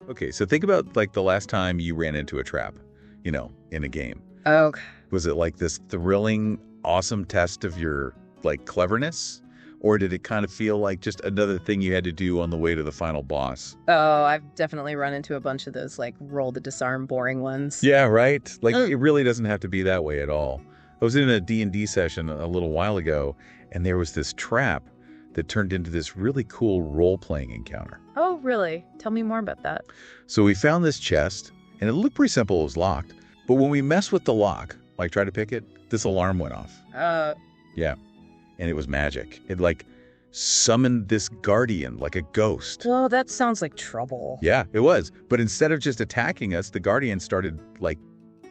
Okay, so think about like the last time you ran into a trap, in a game. Oh, Was it like this thrilling, awesome test of your like cleverness? Or did it kind of feel like just another thing you had to do on the way to the final boss? oh, I've definitely run into a bunch of those like roll to disarm boring ones. Yeah, right? Like Mm. it really doesn't have to be that way at all. I was in a D&D session a little while ago, and there was this trap that turned into this really cool role-playing encounter. Oh, really? Tell me more about that. So we found this chest, and it looked pretty simple. It was locked. But when we messed with the lock, like try to pick it, this alarm went off. Yeah. And it was magic. It like summoned this guardian like a ghost. well, that sounds like trouble. Yeah, it was. But instead of just attacking us, the guardian started like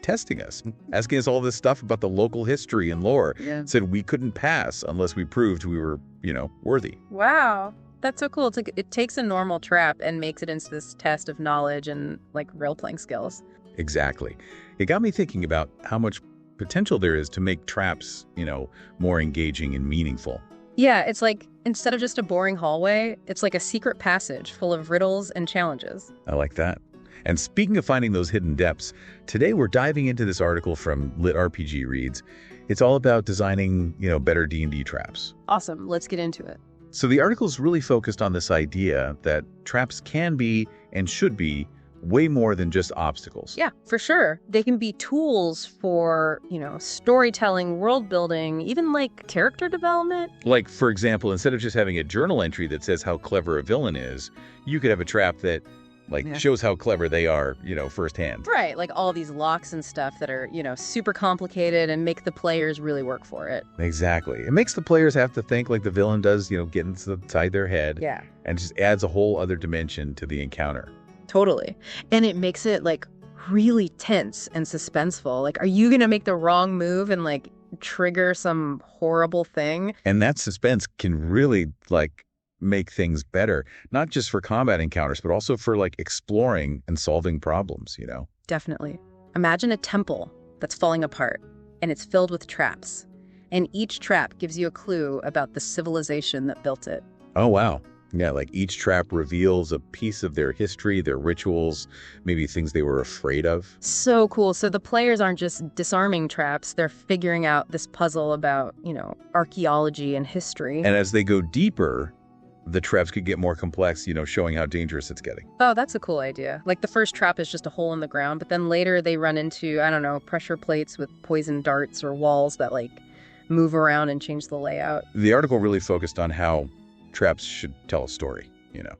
testing us, asking us all this stuff about the local history and lore. Yeah. Said we couldn't pass unless we proved we were, worthy. Wow. That's so cool. It's like it takes a normal trap and makes it into this test of knowledge and like role-playing skills. Exactly. It got me thinking about how much potential there is to make traps, more engaging and meaningful. Yeah, it's like instead of just a boring hallway, it's like a secret passage full of riddles and challenges. I like that. And speaking of finding those hidden depths, today we're diving into this article from LitRPG Reads. It's all about designing, better D&D traps. Awesome. Let's get into it. So the article's really focused on this idea that traps can be and should be way more than just obstacles. Yeah, for sure. They can be tools for, storytelling, world building, even like character development. Like, for example, instead of just having a journal entry that says how clever a villain is, you could have a trap that shows how clever they are, firsthand. Right, like all these locks and stuff that are, super complicated and make the players really work for it. Exactly. It makes the players have to think like the villain does, get inside their head. Yeah. And just adds a whole other dimension to the encounter. Totally. And it makes it like really tense and suspenseful. Like, are you going to make the wrong move and like trigger some horrible thing? And that suspense can really make things better, not just for combat encounters, but also for exploring and solving problems, Definitely. Imagine a temple that's falling apart and it's filled with traps. And each trap gives you a clue about the civilization that built it. Oh, wow. Yeah, each trap reveals a piece of their history, their rituals, maybe things they were afraid of. So cool. So the players aren't just disarming traps, they're figuring out this puzzle about, archaeology and history. And as they go deeper, the traps could get more complex, showing how dangerous it's getting. Oh, that's a cool idea. Like the first trap is just a hole in the ground, but then later they run into, I don't know, pressure plates with poison darts or walls that move around and change the layout. The article really focused on how traps should tell a story,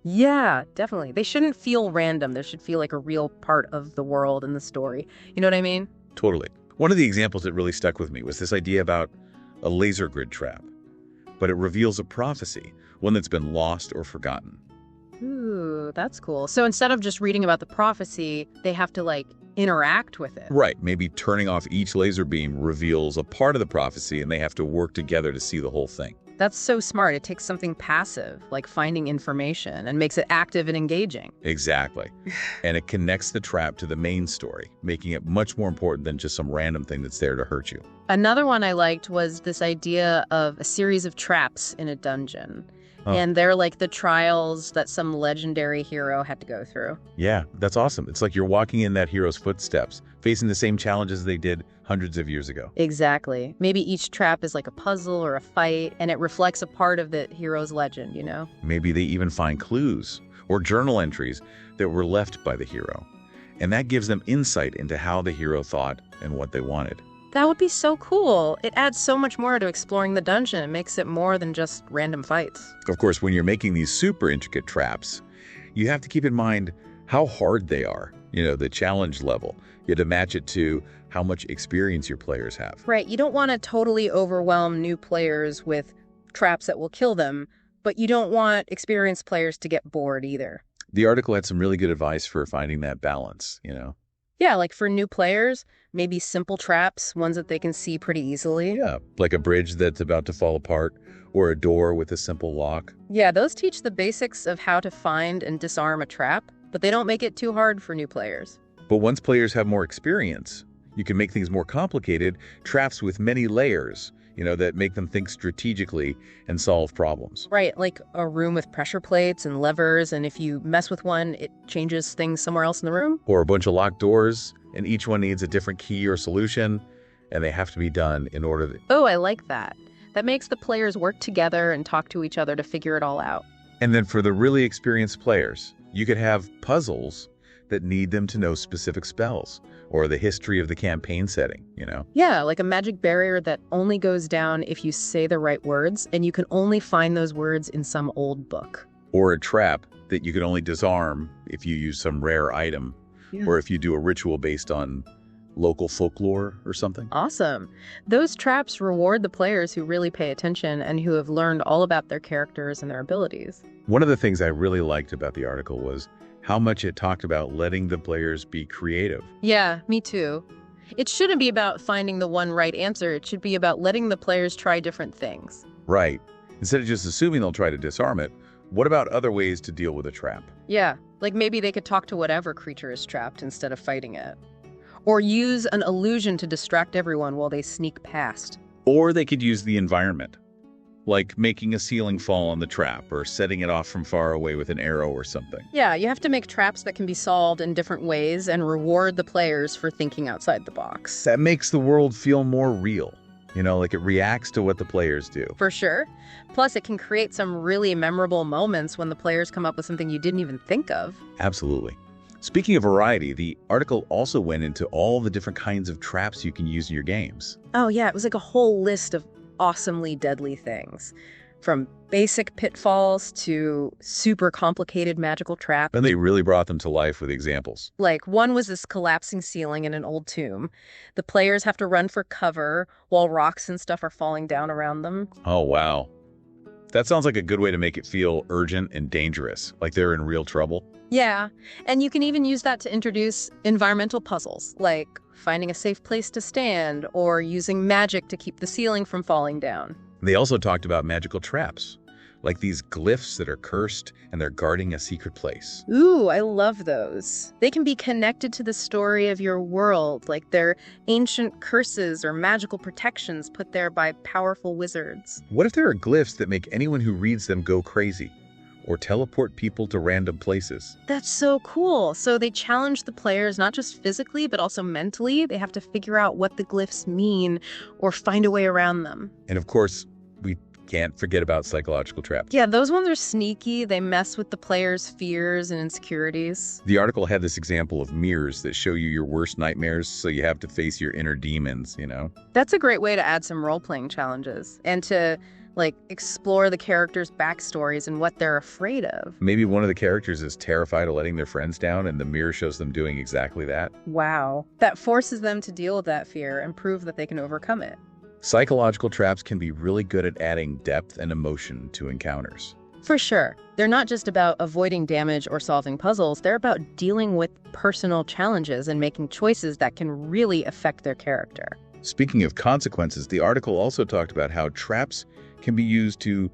Yeah, definitely. They shouldn't feel random. They should feel like a real part of the world and the story. You know what I mean? Totally. One of the examples that really stuck with me was this idea about a laser grid trap, but it reveals a prophecy, one that's been lost or forgotten. Ooh, that's cool. So instead of just reading about the prophecy, they have to interact with it. Right. Maybe turning off each laser beam reveals a part of the prophecy and they have to work together to see the whole thing. That's so smart. It takes something passive, like finding information, and makes it active and engaging. Exactly. And it connects the trap to the main story, making it much more important than just some random thing that's there to hurt you. Another one I liked was this idea of a series of traps in a dungeon. Oh. And they're like the trials that some legendary hero had to go through. Yeah, that's awesome. It's like you're walking in that hero's footsteps, facing the same challenges they did hundreds of years ago. Exactly. Maybe each trap is like a puzzle or a fight, and it reflects a part of the hero's legend, Maybe they even find clues or journal entries that were left by the hero. And that gives them insight into how the hero thought and what they wanted. That would be so cool. It adds so much more to exploring the dungeon. It makes it more than just random fights. Of course, when you're making these super intricate traps, you have to keep in mind how hard they are, the challenge level. You have to match it to how much experience your players have. Right. You don't want to totally overwhelm new players with traps that will kill them, but you don't want experienced players to get bored either. The article had some really good advice for finding that balance, Yeah, like for new players, maybe simple traps, ones that they can see pretty easily. Yeah, like a bridge that's about to fall apart or a door with a simple lock. Yeah, those teach the basics of how to find and disarm a trap, but they don't make it too hard for new players. But once players have more experience, you can make things more complicated, traps with many layers, that make them think strategically and solve problems. Right, like a room with pressure plates and levers, and if you mess with one, it changes things somewhere else in the room. Or a bunch of locked doors, and each one needs a different key or solution, and they have to be done in order to... Oh, I like that. That makes the players work together and talk to each other to figure it all out. And then for the really experienced players, you could have puzzles that need them to know specific spells or the history of the campaign setting, Yeah, like a magic barrier that only goes down if you say the right words, and you can only find those words in some old book. Or a trap that you can only disarm if you use some rare item, or if you do a ritual based on local folklore or something. Awesome. Those traps reward the players who really pay attention and who have learned all about their characters and their abilities. One of the things I really liked about the article was how much it talked about letting the players be creative. Yeah, me too. It shouldn't be about finding the one right answer. It should be about letting the players try different things. Right. Instead of just assuming they'll try to disarm it, what about other ways to deal with a trap? Yeah, like maybe they could talk to whatever creature is trapped instead of fighting it. Or use an illusion to distract everyone while they sneak past. Or they could use the environment, like making a ceiling fall on the trap or setting it off from far away with an arrow or something. Yeah, you have to make traps that can be solved in different ways and reward the players for thinking outside the box. That makes the world feel more real. Like it reacts to what the players do. For sure. Plus, it can create some really memorable moments when the players come up with something you didn't even think of. Absolutely. Speaking of variety, the article also went into all the different kinds of traps you can use in your games. Oh yeah, it was like a whole list of awesomely deadly things. From basic pitfalls to super complicated magical traps. And they really brought them to life with examples. Like, one was this collapsing ceiling in an old tomb. The players have to run for cover while rocks and stuff are falling down around them. Oh, wow. That sounds like a good way to make it feel urgent and dangerous, like they're in real trouble. Yeah, and you can even use that to introduce environmental puzzles, like finding a safe place to stand or using magic to keep the ceiling from falling down. They also talked about magical traps, like these glyphs that are cursed and they're guarding a secret place. Ooh, I love those. They can be connected to the story of your world, like they're ancient curses or magical protections put there by powerful wizards. What if there are glyphs that make anyone who reads them go crazy? Or teleport people to random places? That's so cool. So they challenge the players not just physically, but also mentally. They have to figure out what the glyphs mean or find a way around them. And of course, we can't forget about psychological traps. Yeah, those ones are sneaky. They mess with the players' fears and insecurities. The article had this example of mirrors that show you your worst nightmares, so you have to face your inner demons, That's a great way to add some role-playing challenges and to explore the characters' backstories and what they're afraid of. Maybe one of the characters is terrified of letting their friends down, and the mirror shows them doing exactly that. Wow. That forces them to deal with that fear and prove that they can overcome it. Psychological traps can be really good at adding depth and emotion to encounters. For sure. They're not just about avoiding damage or solving puzzles. They're about dealing with personal challenges and making choices that can really affect their character. Speaking of consequences, the article also talked about how traps can be used to,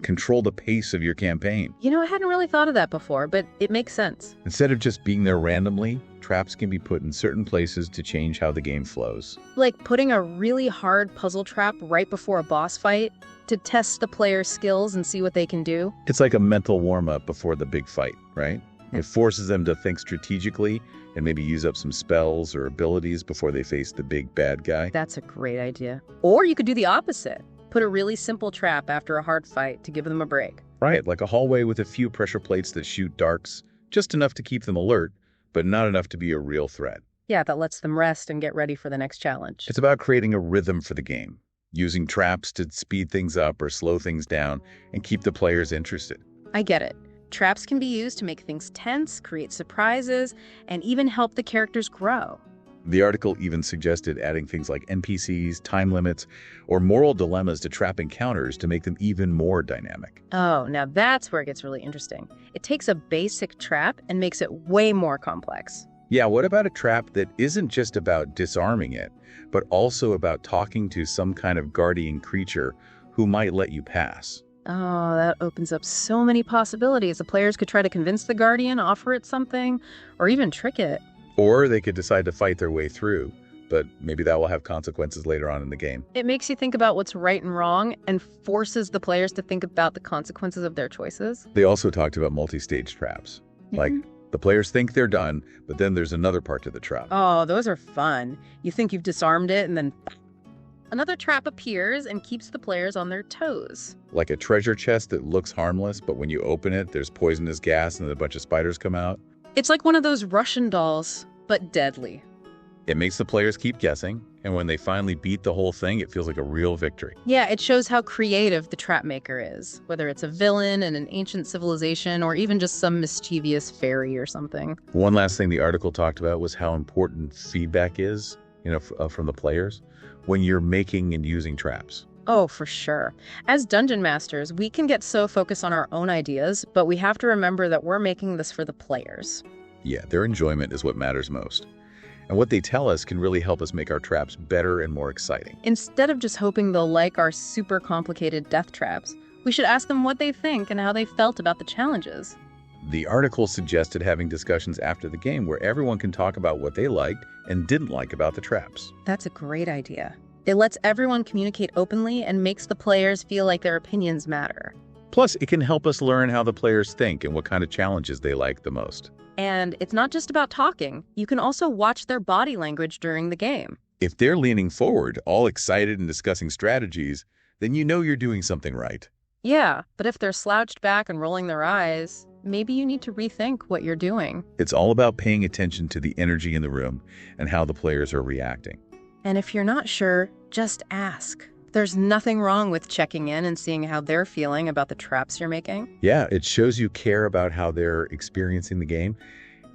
control the pace of your campaign. I hadn't really thought of that before, but it makes sense. Instead of just being there randomly, traps can be put in certain places to change how the game flows. Like putting a really hard puzzle trap right before a boss fight to test the player's skills and see what they can do. It's like a mental warm-up before the big fight, right? It forces them to think strategically and maybe use up some spells or abilities before they face the big bad guy. That's a great idea. Or you could do the opposite. Put a really simple trap after a hard fight to give them a break. Right, like a hallway with a few pressure plates that shoot darks, just enough to keep them alert, but not enough to be a real threat. Yeah, that lets them rest and get ready for the next challenge. It's about creating a rhythm for the game, using traps to speed things up or slow things down and keep the players interested. I get it. Traps can be used to make things tense, create surprises, and even help the characters grow. The article even suggested adding things like NPCs, time limits, or moral dilemmas to trap encounters to make them even more dynamic. Oh, now that's where it gets really interesting. It takes a basic trap and makes it way more complex. Yeah, what about a trap that isn't just about disarming it, but also about talking to some kind of guardian creature who might let you pass? Oh, that opens up so many possibilities. The players could try to convince the guardian, offer it something, or even trick it. Or they could decide to fight their way through, but maybe that will have consequences later on in the game. It makes you think about what's right and wrong and forces the players to think about the consequences of their choices. They also talked about multi-stage traps. Like, the players think they're done, but then there's another part to the trap. Oh, those are fun. You think you've disarmed it, and then another trap appears and keeps the players on their toes. Like a treasure chest that looks harmless, but when you open it, there's poisonous gas and a bunch of spiders come out. It's like one of those Russian dolls, but deadly. It makes the players keep guessing, and when they finally beat the whole thing, it feels like a real victory. Yeah, it shows how creative the trap maker is, whether it's a villain in an ancient civilization or even just some mischievous fairy or something. One last thing the article talked about was how important feedback is, from the players when you're making and using traps. Oh, for sure. As dungeon masters, we can get so focused on our own ideas, but we have to remember that we're making this for the players. Yeah, their enjoyment is what matters most. And what they tell us can really help us make our traps better and more exciting. Instead of just hoping they'll like our super complicated death traps, we should ask them what they think and how they felt about the challenges. The article suggested having discussions after the game where everyone can talk about what they liked and didn't like about the traps. That's a great idea. It lets everyone communicate openly and makes the players feel like their opinions matter. Plus, it can help us learn how the players think and what kind of challenges they like the most. And it's not just about talking. You can also watch their body language during the game. If they're leaning forward, all excited and discussing strategies, then you know you're doing something right. Yeah, but if they're slouched back and rolling their eyes, maybe you need to rethink what you're doing. It's all about paying attention to the energy in the room and how the players are reacting. And if you're not sure, just ask. There's nothing wrong with checking in and seeing how they're feeling about the traps you're making. Yeah, it shows you care about how they're experiencing the game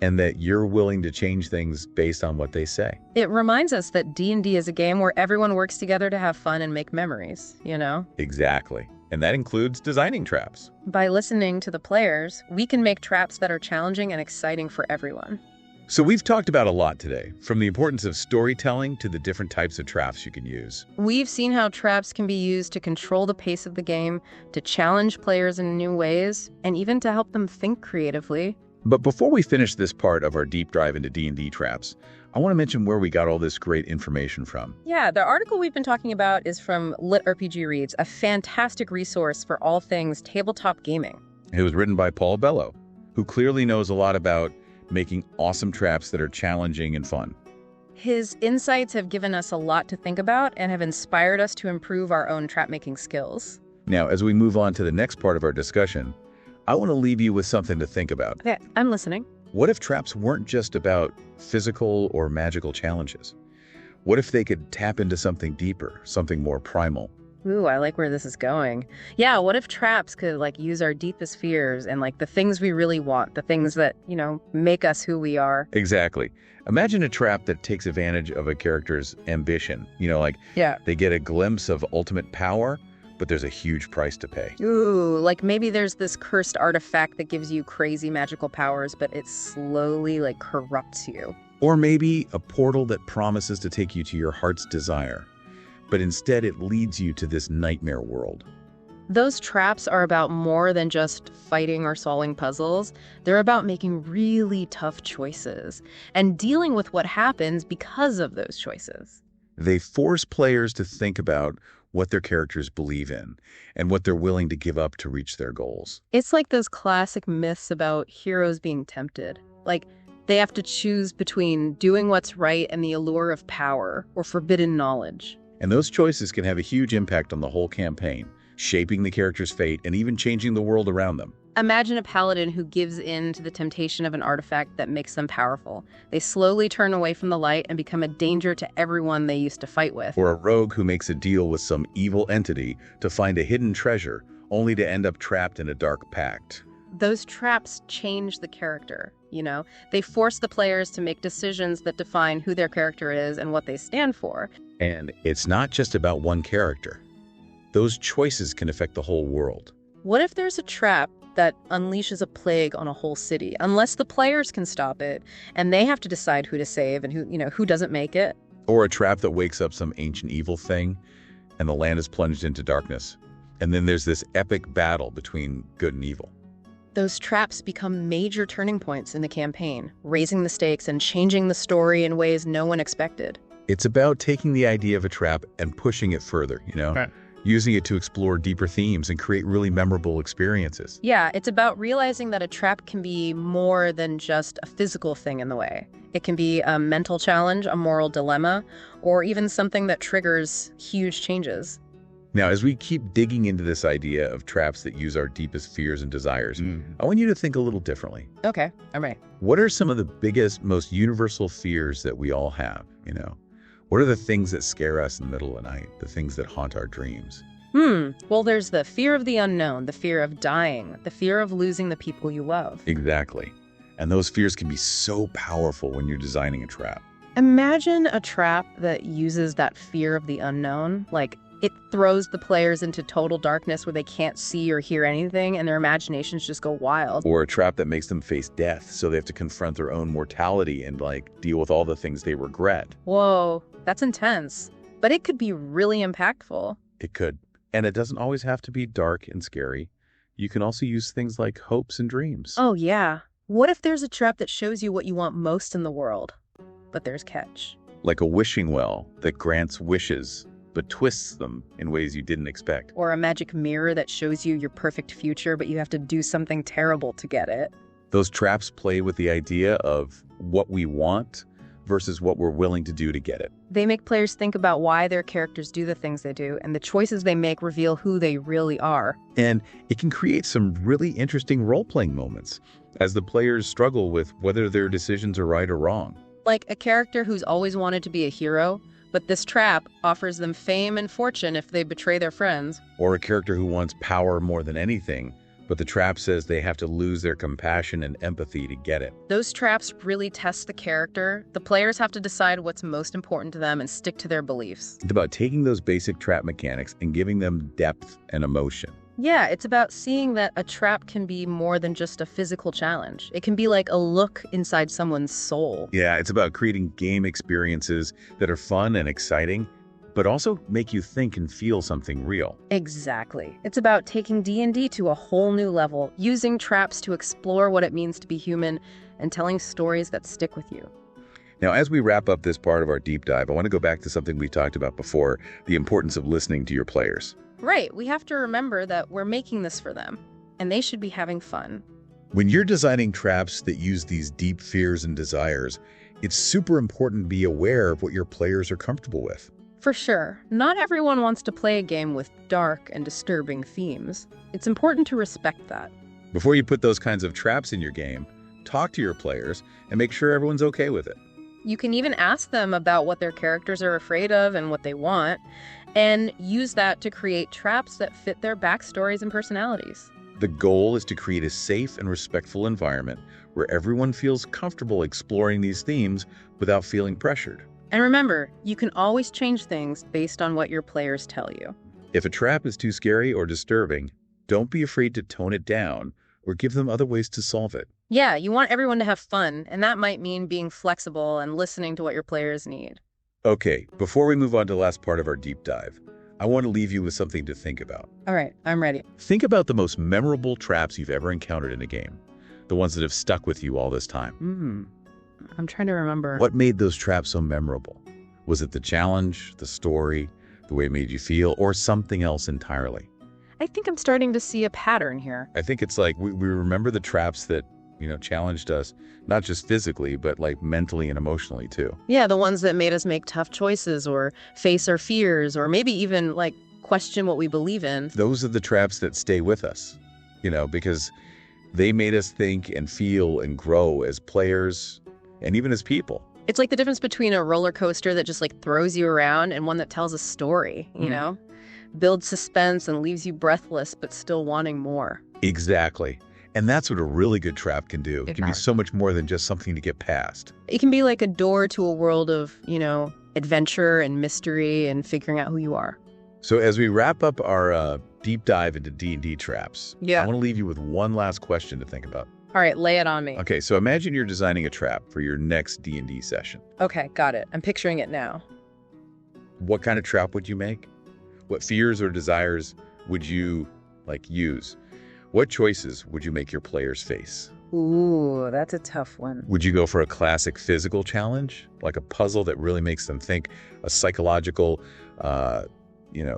and that you're willing to change things based on what they say. It reminds us that D&D is a game where everyone works together to have fun and make memories, you know? Exactly. And that includes designing traps. By listening to the players, we can make traps that are challenging and exciting for everyone. So we've talked about a lot today, from the importance of storytelling to the different types of traps you can use. We've seen how traps can be used to control the pace of the game, to challenge players in new ways, and even to help them think creatively. But before we finish this part of our deep dive into D&D traps, I want to mention where we got all this great information from. Yeah, the article we've been talking about is from LitRPG Reads, a fantastic resource for all things tabletop gaming. It was written by Paul Bello, who clearly knows a lot about making awesome traps that are challenging and fun. His insights have given us a lot to think about and have inspired us to improve our own trap-making skills. Now, as we move on to the next part of our discussion, I want to leave you with something to think about. Okay, I'm listening. What if traps weren't just about physical or magical challenges? What if they could tap into something deeper, something more primal? Ooh, I like where this is going. Yeah, what if traps could use our deepest fears and the things we really want, the things that, make us who we are? Exactly. Imagine a trap that takes advantage of a character's ambition. They get a glimpse of ultimate power, but there's a huge price to pay. Ooh, maybe there's this cursed artifact that gives you crazy magical powers, but it slowly corrupts you. Or maybe a portal that promises to take you to your heart's desire, but instead it leads you to this nightmare world. Those traps are about more than just fighting or solving puzzles. They're about making really tough choices and dealing with what happens because of those choices. They force players to think about what their characters believe in and what they're willing to give up to reach their goals. It's like those classic myths about heroes being tempted. They have to choose between doing what's right and the allure of power or forbidden knowledge. And those choices can have a huge impact on the whole campaign, shaping the character's fate and even changing the world around them. Imagine a paladin who gives in to the temptation of an artifact that makes them powerful. They slowly turn away from the light and become a danger to everyone they used to fight with. Or a rogue who makes a deal with some evil entity to find a hidden treasure, only to end up trapped in a dark pact. Those traps change the character, They force the players to make decisions that define who their character is and what they stand for. And it's not just about one character. Those choices can affect the whole world. What if there's a trap that unleashes a plague on a whole city, unless the players can stop it, and they have to decide who to save and who doesn't make it? Or a trap that wakes up some ancient evil thing, and the land is plunged into darkness. And then there's this epic battle between good and evil. Those traps become major turning points in the campaign, raising the stakes and changing the story in ways no one expected. It's about taking the idea of a trap and pushing it further, Right. using it to explore deeper themes and create really memorable experiences. Yeah, it's about realizing that a trap can be more than just a physical thing in the way. It can be a mental challenge, a moral dilemma, or even something that triggers huge changes. Now, as we keep digging into this idea of traps that use our deepest fears and desires, I want you to think a little differently. Okay, all right. What are some of the biggest, most universal fears that we all have, What are the things that scare us in the middle of the night, the things that haunt our dreams? Well, there's the fear of the unknown, the fear of dying, the fear of losing the people you love. Exactly. And those fears can be so powerful when you're designing a trap. Imagine a trap that uses that fear of the unknown, like it throws the players into total darkness where they can't see or hear anything and their imaginations just go wild. Or a trap that makes them face death, so they have to confront their own mortality and deal with all the things they regret. Whoa, that's intense. But it could be really impactful. It could. And it doesn't always have to be dark and scary. You can also use things like hopes and dreams. Oh, yeah. What if there's a trap that shows you what you want most in the world? But there's catch. Like a wishing well that grants wishes, but twists them in ways you didn't expect. Or a magic mirror that shows you your perfect future, but you have to do something terrible to get it. Those traps play with the idea of what we want versus what we're willing to do to get it. They make players think about why their characters do the things they do, and the choices they make reveal who they really are. And it can create some really interesting role-playing moments as the players struggle with whether their decisions are right or wrong. Like a character who's always wanted to be a hero, but this trap offers them fame and fortune if they betray their friends. Or a character who wants power more than anything, but the trap says they have to lose their compassion and empathy to get it. Those traps really test the character. The players have to decide what's most important to them and stick to their beliefs. It's about taking those basic trap mechanics and giving them depth and emotion. Yeah, it's about seeing that a trap can be more than just a physical challenge. It can be like a look inside someone's soul. Yeah, it's about creating game experiences that are fun and exciting, but also make you think and feel something real. Exactly. It's about taking D&D to a whole new level, using traps to explore what it means to be human, and telling stories that stick with you. Now, as we wrap up this part of our deep dive, I want to go back to something we talked about before, the importance of listening to your players. Right. We have to remember that we're making this for them, and they should be having fun. When you're designing traps that use these deep fears and desires, it's super important to be aware of what your players are comfortable with. For sure. Not everyone wants to play a game with dark and disturbing themes. It's important to respect that. Before you put those kinds of traps in your game, talk to your players and make sure everyone's okay with it. You can even ask them about what their characters are afraid of and what they want, and use that to create traps that fit their backstories and personalities. The goal is to create a safe and respectful environment where everyone feels comfortable exploring these themes without feeling pressured. And remember, you can always change things based on what your players tell you. If a trap is too scary or disturbing, don't be afraid to tone it down or give them other ways to solve it. Yeah, you want everyone to have fun, and that might mean being flexible and listening to what your players need. Okay, before we move on to the last part of our deep dive, I want to leave you with something to think about. All right, I'm ready. Think about the most memorable traps you've ever encountered in a game, the ones that have stuck with you all this time. I'm trying to remember. What made those traps so memorable? Was it the challenge, the story, the way it made you feel, or something else entirely? I think I'm starting to see a pattern here. I think it's like we remember the traps that, challenged us, not just physically, but mentally and emotionally too. Yeah, the ones that made us make tough choices or face our fears or maybe even question what we believe in. Those are the traps that stay with us, because they made us think and feel and grow as players and even as people. It's like the difference between a roller coaster that just throws you around and one that tells a story, builds suspense and leaves you breathless but still wanting more. Exactly. And that's what a really good trap can do. It can be so much more than just something to get past. It can be like a door to a world of, adventure and mystery and figuring out who you are. So as we wrap up our deep dive into D&D traps, I want to leave you with one last question to think about. All right, lay it on me. Okay, so imagine you're designing a trap for your next D&D session. Okay, got it. I'm picturing it now. What kind of trap would you make? What fears or desires would you use? What choices would you make your players face? Ooh, that's a tough one. Would you go for a classic physical challenge, like a puzzle that really makes them think, a psychological,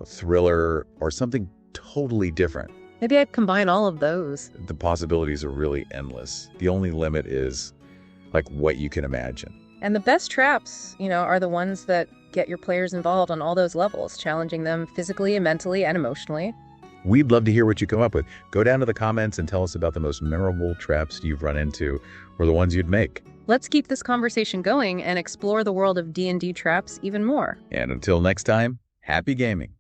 thriller, or something totally different? Maybe I'd combine all of those. The possibilities are really endless. The only limit is, like, what you can imagine. And the best traps, are the ones that get your players involved on all those levels, challenging them physically and mentally and emotionally. We'd love to hear what you come up with. Go down to the comments and tell us about the most memorable traps you've run into or the ones you'd make. Let's keep this conversation going and explore the world of D&D traps even more. And until next time, happy gaming.